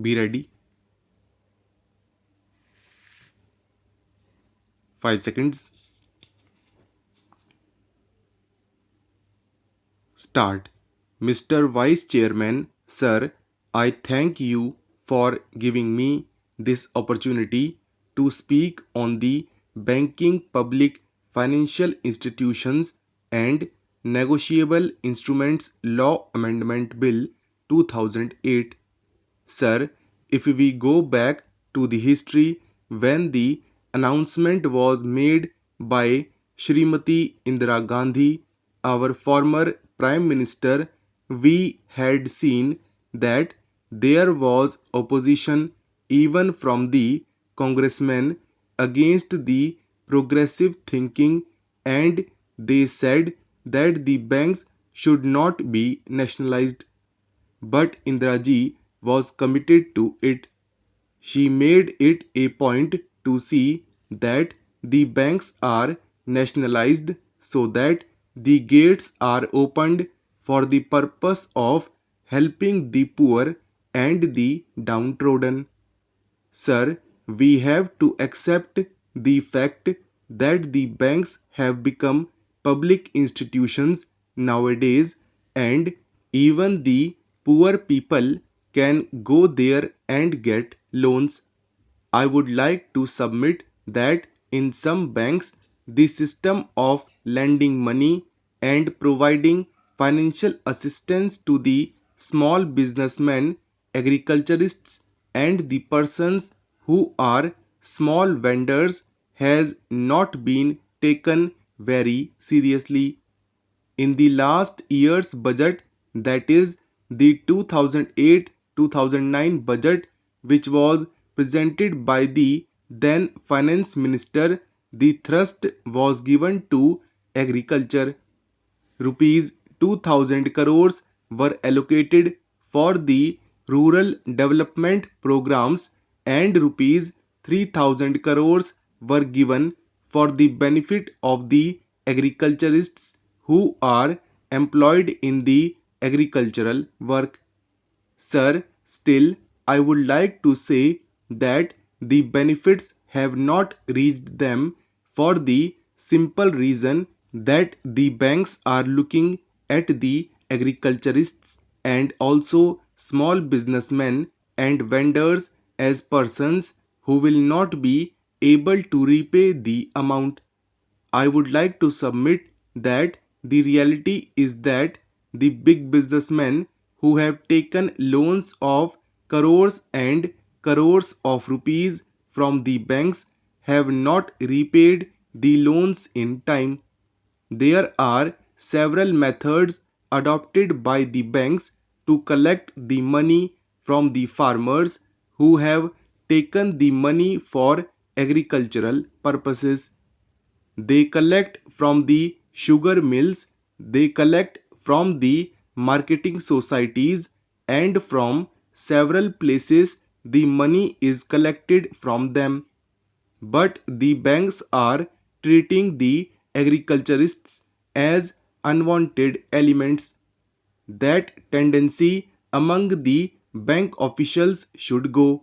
Be ready. 5 seconds. Start. Mr. Vice Chairman, sir, I thank you for giving me this opportunity to speak on the Banking Public Financial Institutions and Negotiable Instruments Law Amendment Bill 2008. Sir, if we go back to the history when the announcement was made by Srimati Indira Gandhi, our former Prime Minister, we had seen that there was opposition even from the congressmen against the progressive thinking, and they said that the banks should not be nationalized. But Indiraji was committed to it. She made it a point to see that the banks are nationalized so that the gates are opened for the purpose of helping the poor and the downtrodden. Sir, we have to accept the fact that the banks have become public institutions nowadays, and even the poor people can go there and get loans. I would like to submit that in some banks, the system of lending money and providing financial assistance to the small businessmen, agriculturists, and the persons who are small vendors has not been taken very seriously. In the last year's budget, that is the 2008-2009 budget, which was presented by the then finance minister, the thrust was given to agriculture. Rupees 2000 crores were allocated for the rural development programs, and rupees 3000 crores were given for the benefit of the agriculturists who are employed in the agricultural work. Sir, still, I would like to say that the benefits have not reached them for the simple reason that the banks are looking at the agriculturists and also small businessmen and vendors as persons who will not be able to repay the amount. I would like to submit that the reality is that the big businessmen who have taken loans of crores and crores of rupees from the banks have not repaid the loans in time. There are several methods adopted by the banks to collect the money from the farmers who have taken the money for agricultural purposes. They collect from the sugar mills, they collect from the marketing societies, and from several places the money is collected from them. But the banks are treating the agriculturists as unwanted elements. That tendency among the bank officials should go.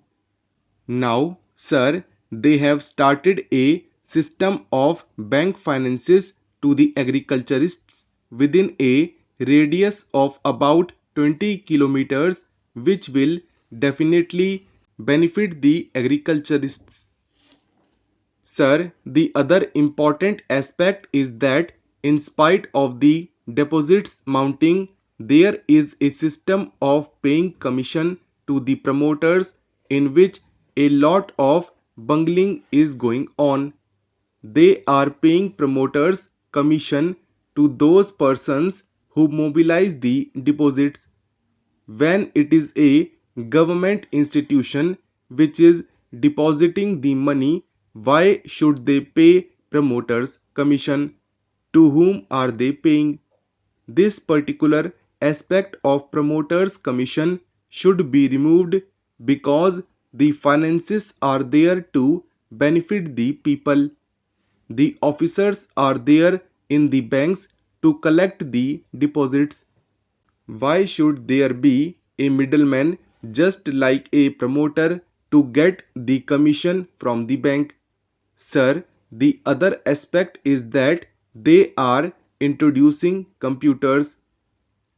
Now, sir, they have started a system of bank finances to the agriculturists within a radius of about 20 kilometers, which will definitely benefit the agriculturists. Sir, the other important aspect is that in spite of the deposits mounting, there is a system of paying commission to the promoters in which a lot of bungling is going on. They are paying promoters commission to those persons who mobilize the deposits. When it is a government institution which is depositing the money, why should they pay promoters commission? To whom are they paying? This particular aspect of promoters commission should be removed because the finances are there to benefit the people. The officers are there in the banks to collect the deposits. Why should there be a middleman just like a promoter to get the commission from the bank. Sir, the other aspect is that they are introducing computers.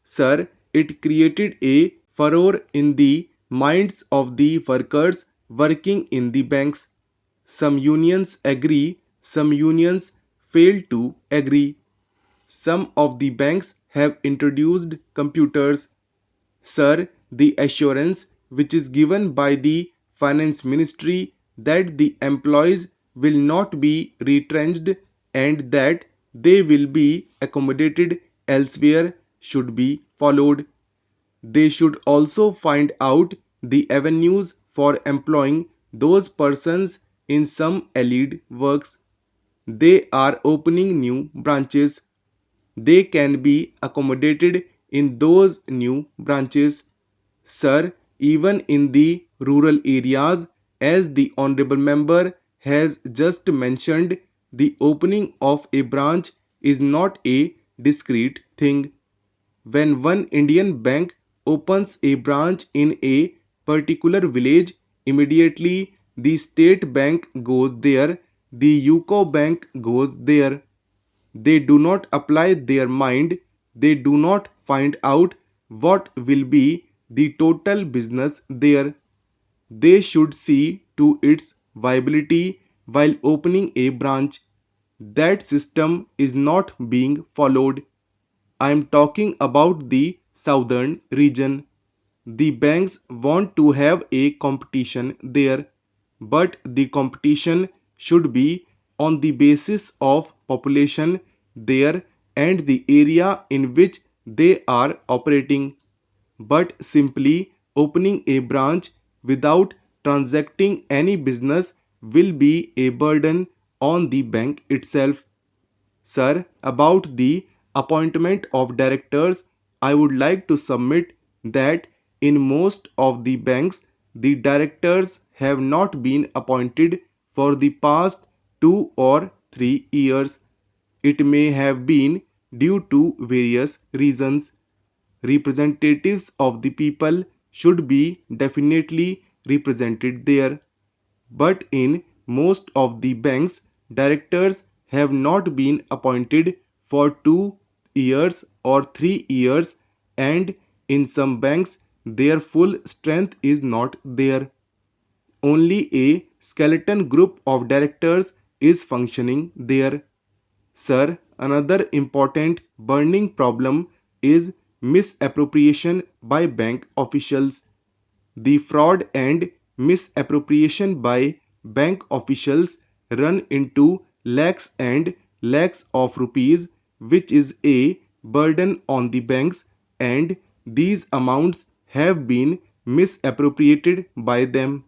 Sir, it created a furor in the minds of the workers working in the banks. Some unions agree, some unions fail to agree. Some of the banks have introduced computers. Sir, the assurance which is given by the Finance Ministry that the employees will not be retrenched and that they will be accommodated elsewhere should be followed. They should also find out the avenues for employing those persons in some allied works. They are opening new branches. They can be accommodated in those new branches. Sir, even in the rural areas, as the Honorable Member has just mentioned, the opening of a branch is not a discrete thing. When one Indian bank opens a branch in a particular village, immediately the state bank goes there, the UCO bank goes there. They do not apply their mind, they do not find out what will be the total business there. They should see to its viability while opening a branch. That system is not being followed. I am talking about the southern region. The banks want to have a competition there, but the competition should be on the basis of population there and the area in which they are operating. But simply opening a branch without transacting any business will be a burden on the bank itself. Sir, about the appointment of directors, I would like to submit that in most of the banks, the directors have not been appointed for the past 2 or 3 years. It may have been due to various reasons. Representatives of the people should be definitely represented there. But in most of the banks, directors have not been appointed for 2 years or 3 years, and in some banks, their full strength is not there. Only a skeleton group of directors is functioning there. Sir, another important burning problem is misappropriation by bank officials. The fraud and misappropriation by bank officials run into lakhs and lakhs of rupees, which is a burden on the banks, and these amounts have been misappropriated by them.